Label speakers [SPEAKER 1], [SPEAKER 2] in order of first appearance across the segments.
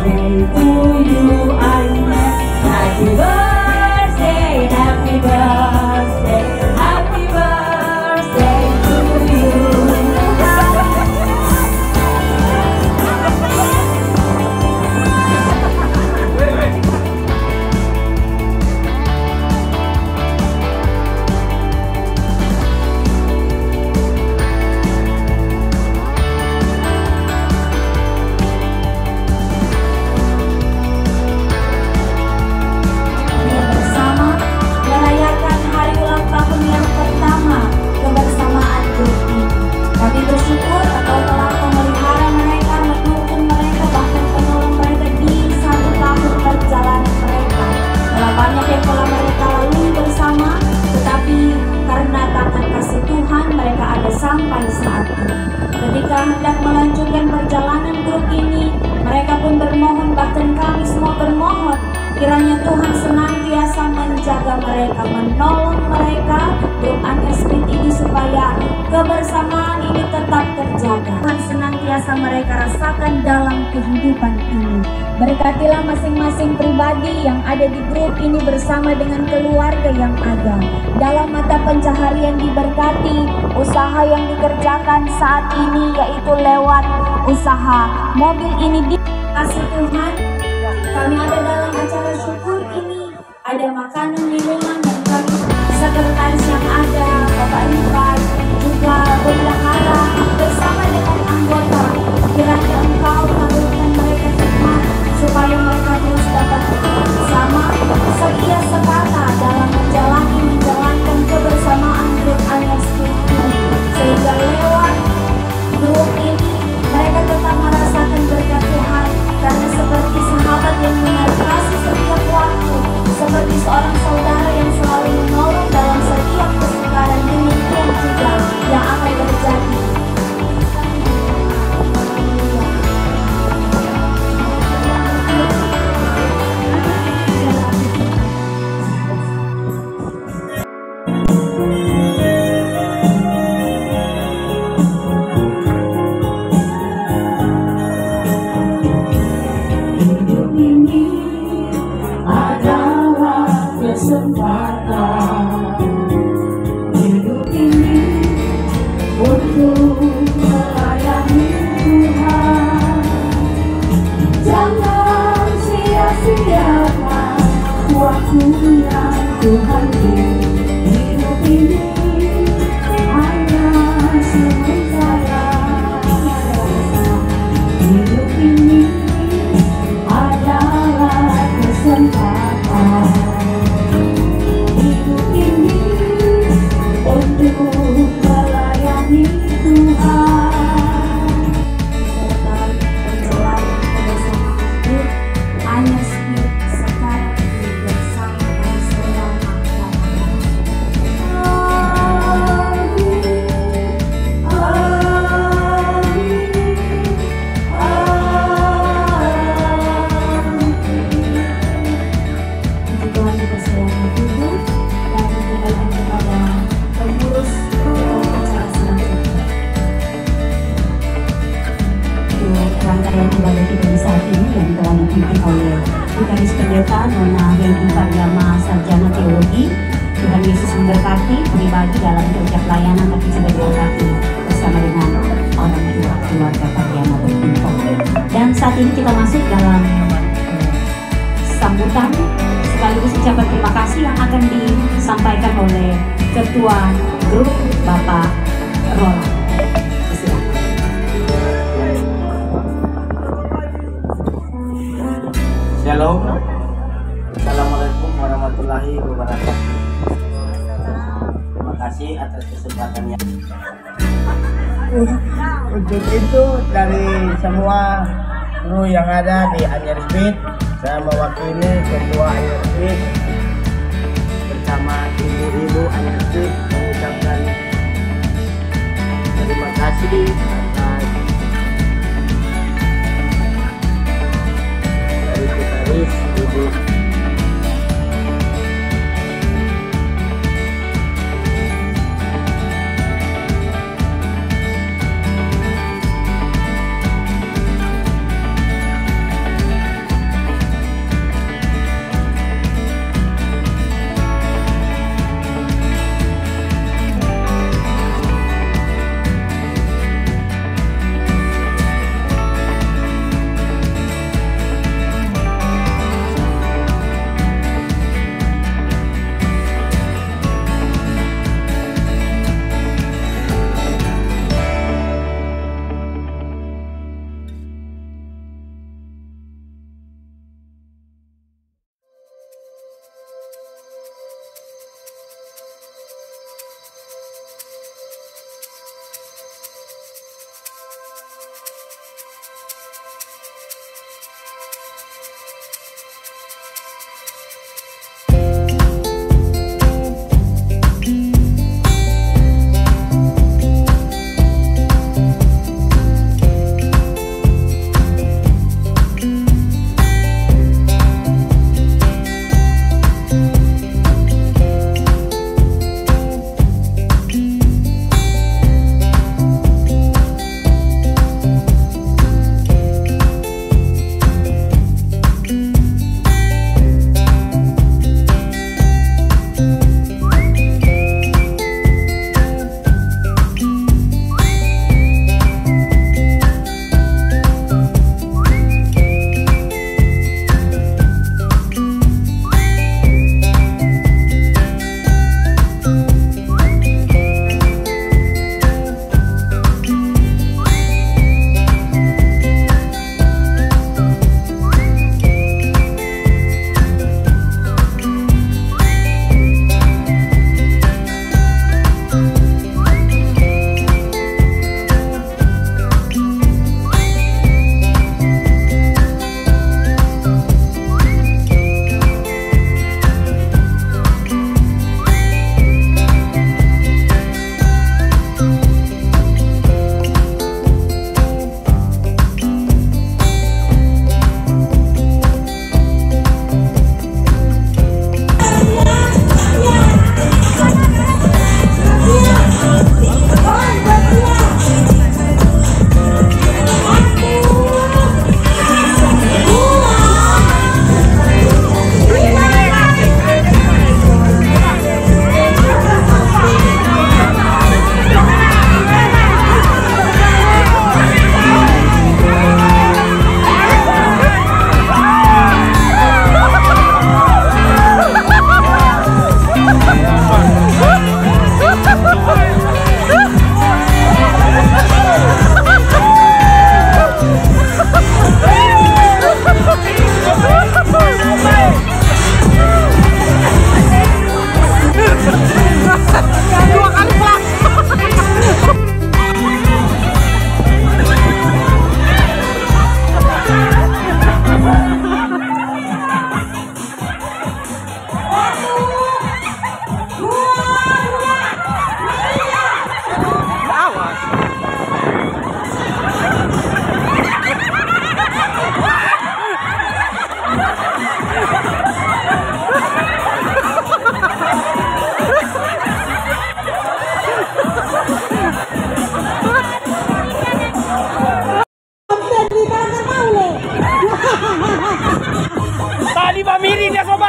[SPEAKER 1] birthday to you, Agnes. Happy birthday, happy birthday, happy birthday to you. Kami bersyukur Engkau telah memelihara mereka, mendukung mereka, bahkan menolong mereka di 1 tahun perjalanan mereka. Telah banyak yang telah mereka lalui bersama, tetapi karena tangan kasih Tuhan mereka ada sampai saat ini. Ketika hendak melanjutkan perjalanan grup ini, mereka pun bermohon, bahkan kami semua bermohon, kiranya Tuhan senantiasa menjaga mereka, menolong mereka, grup Agnes Smith ini, supaya kebersamaan ini tetap terjaga. Tuhan senantiasa mereka rasakan dalam kehidupan ini. Berkatilah masing-masing pribadi yang ada di grup ini bersama dengan keluarga yang ada. Dalam mata pencaharian diberkati, usaha yang dikerjakan saat ini yaitu lewat usaha mobil ini dikasih Tuhan. Kami ada dalam acara syukur ini, ada makanan, minuman, dan kami sekretaris yang ada, Bapak Rifat, juga bendahara bersama dengan anggota. Kiranya Engkau kabulkan mereka Tuhan, supaya mereka terus dapat bersama setia sekata dalam menjalankan kebersamaan grup Agnes Smith ini, sehingga lewat grup ini mereka tetap merasakan berkat Tuhan, karena seperti sahabat yang kasih setiap waktu, seperti seorang saudara yang selalu menolong dalam setiap kesukaran, demikian juga yang akan terjadi. Hidup ini untuk melayani Tuhan. Jangan sia-siakan waktu yang Tuhan beri. Hidup ini hanya sementara. Hidup ini adalah kesempatan. Untuk melayani Tuhan. Serta menjelang kebersamaan Agnes Smith sekarang juga sampai selamanya. Amin, amin, amin. Tuhan juga selamat hidup dan kembalikan kepada pengurus acara selanjutnya.
[SPEAKER 2] Rangkaian ibadah kita di saat ini yang telah dipimpin oleh Vikaris Pendeta Nona Hendy Pariama, Sarjana Teologi. Tuhan Yesus memberkati pribadi dalam kerja pelayanan, tapi juga diberkati bersama dengan orang tua keluarga Pariama Bertinto. Dan saat ini kita masuk dalam sambutan sekaligus ucapan terima kasih yang akan disampaikan oleh Ketua Grup Bapak Roland.
[SPEAKER 3] Shalom, Assalamualaikum warahmatullahi wabarakatuh. Terima kasih atas kesempatannya. Untuk itu dari semua kru yang ada di Agnes Smith, saya mewakili Ketua Agnes Smith bersama ibu-ibu Agnes Smith mengucapkan terima kasih atas dari Vikaris Ibu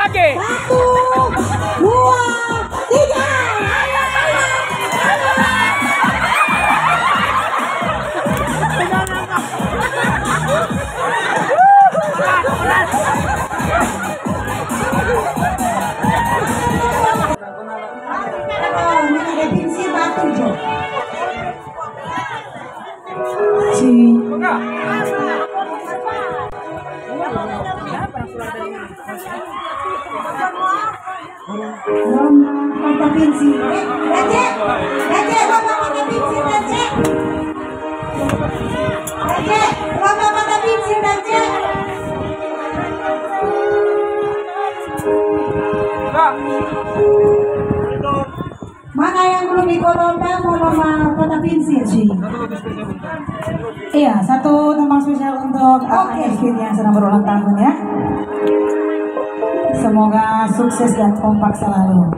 [SPEAKER 4] lagi.
[SPEAKER 1] 1, 2, 3. Provinsi. Raja, Bapak provinsi Raja. Bapak provinsi Raja. Mana yang belum ikut lomba mau lomba provinsi sih?
[SPEAKER 5] Iya, satu tembang spesial untuk Ayah Speed yang sedang berulang tahun ya. Semoga sukses dan kompak selalu.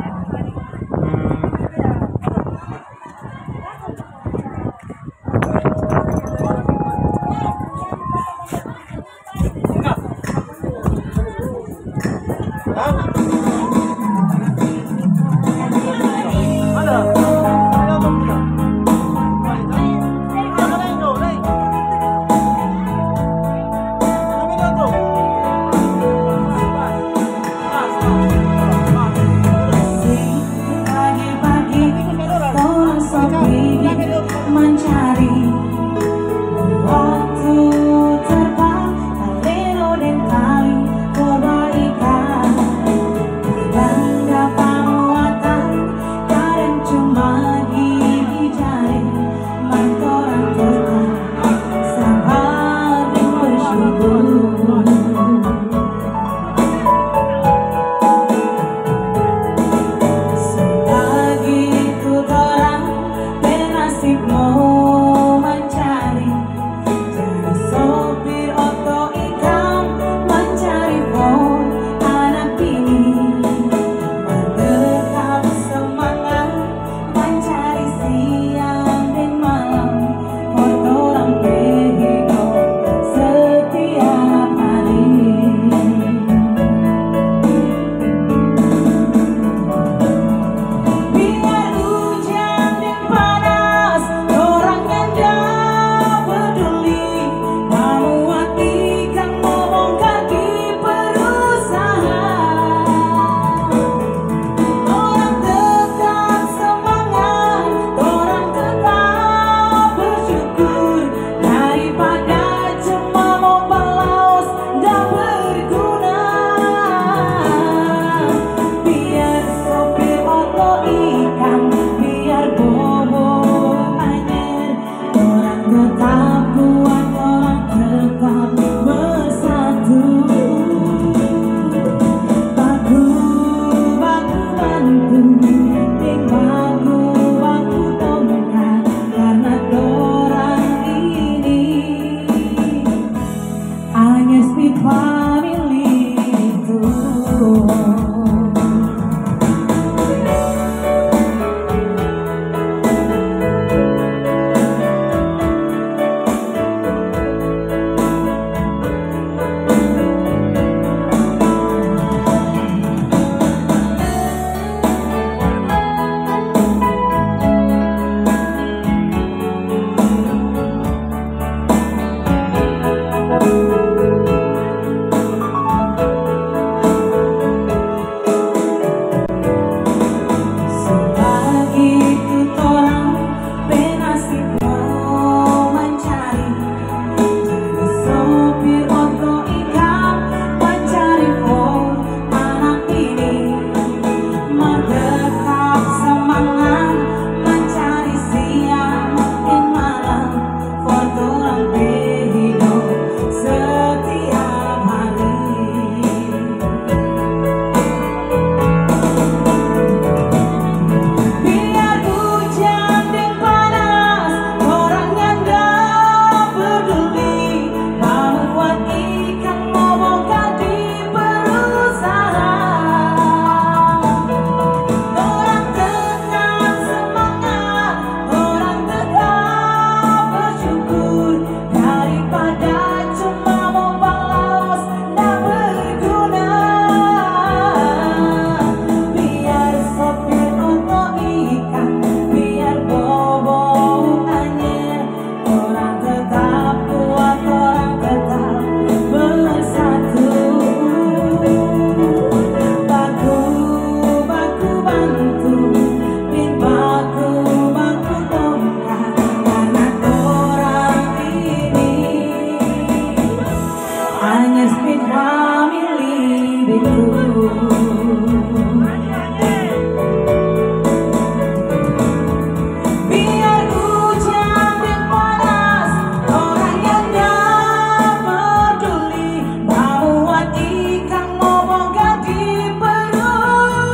[SPEAKER 5] Biar hujan dan panas, orang yang gak peduli membuat ikan membongkar di perusahaan.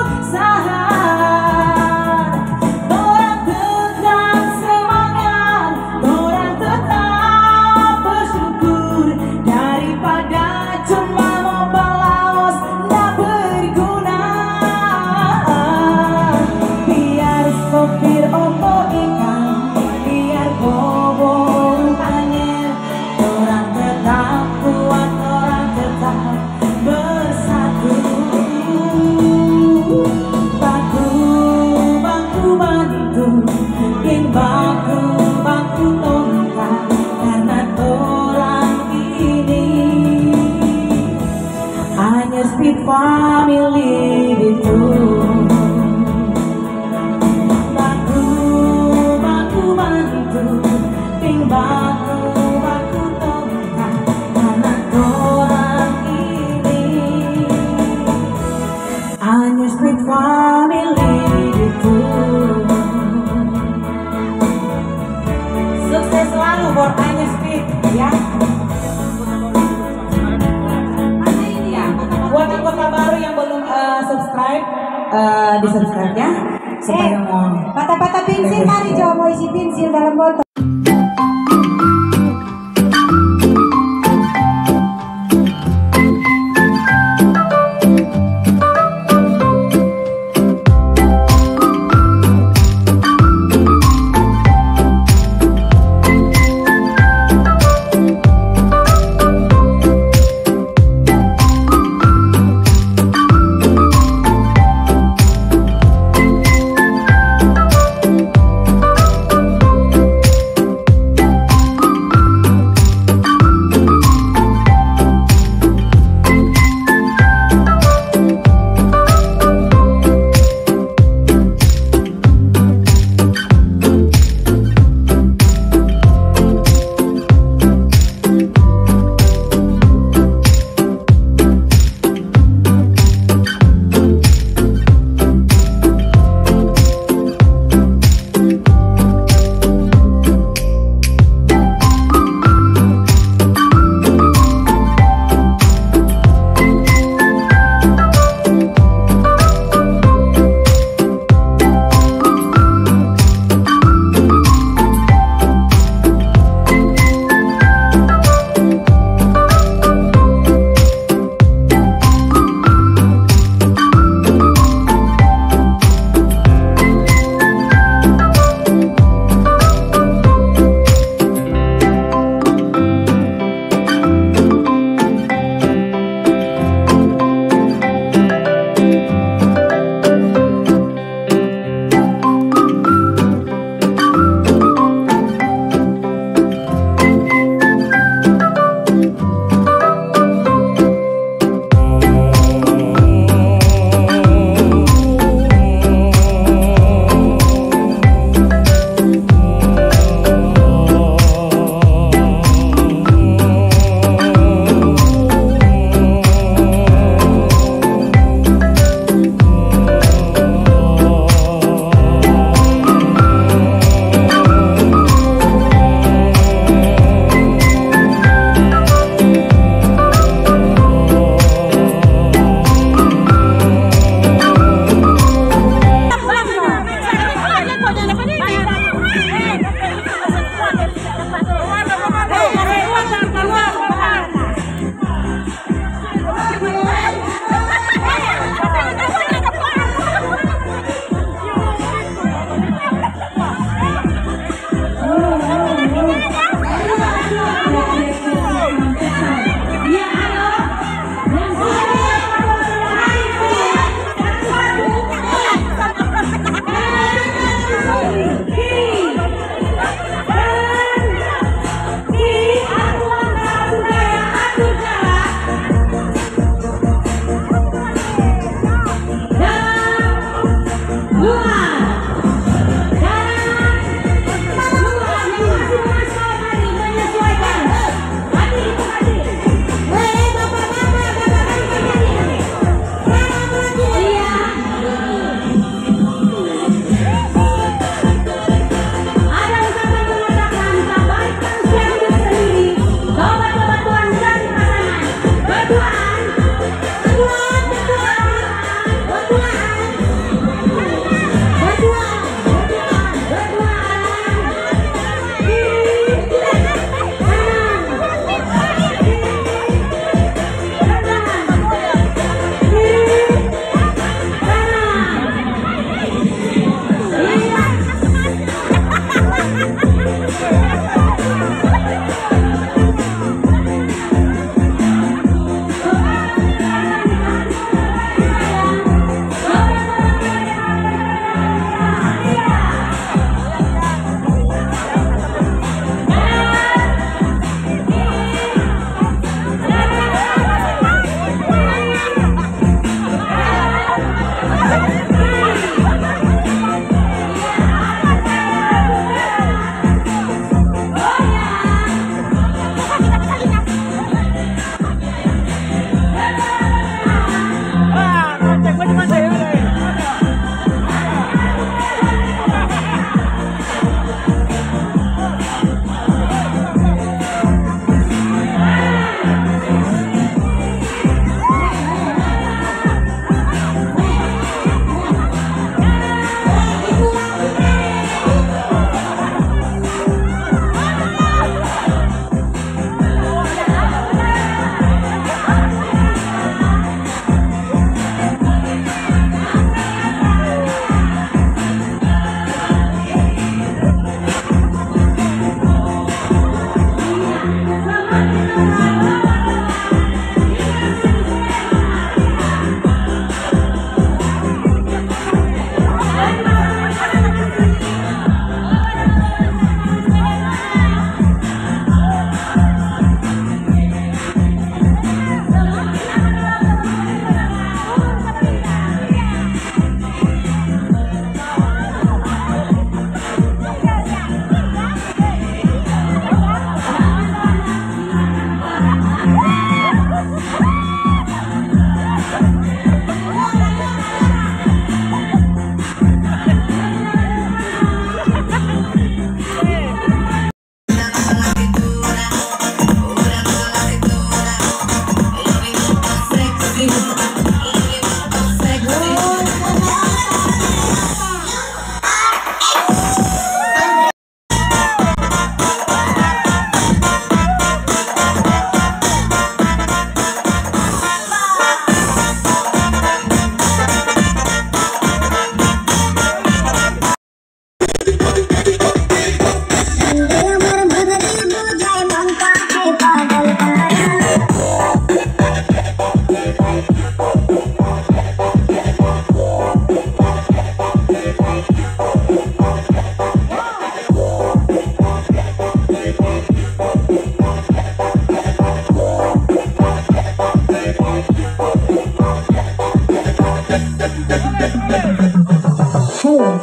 [SPEAKER 5] Orang tetap semangat, orang tetap bersyukur daripada cuma membalas tak berguna. Biar sopir opo ikan, biar bobo tanya, orang tetap kuat, orang tetap bersatu. Baku baku bantu, yang baku baku tongkat, karena orang ini hanya Speed Family itu. Baku baku bantu, yang baku baku tongkat, karena orang ini hanya Speed Family itu. Sukses selalu buat Hanya Speed ya. Ya, buat anggota baru yang belum subscribe, di subscribe ya supaya mau
[SPEAKER 4] Patah-patah pensil, mari coba mau isi pensil dalam botol.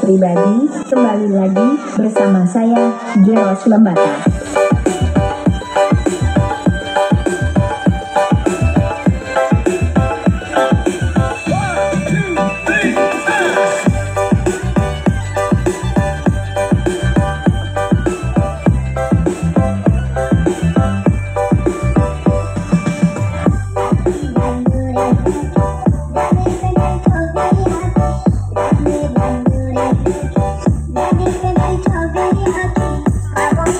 [SPEAKER 6] pribadi, kembali lagi bersama saya, Geros Lembata.
[SPEAKER 7] Abang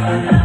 [SPEAKER 3] Amin.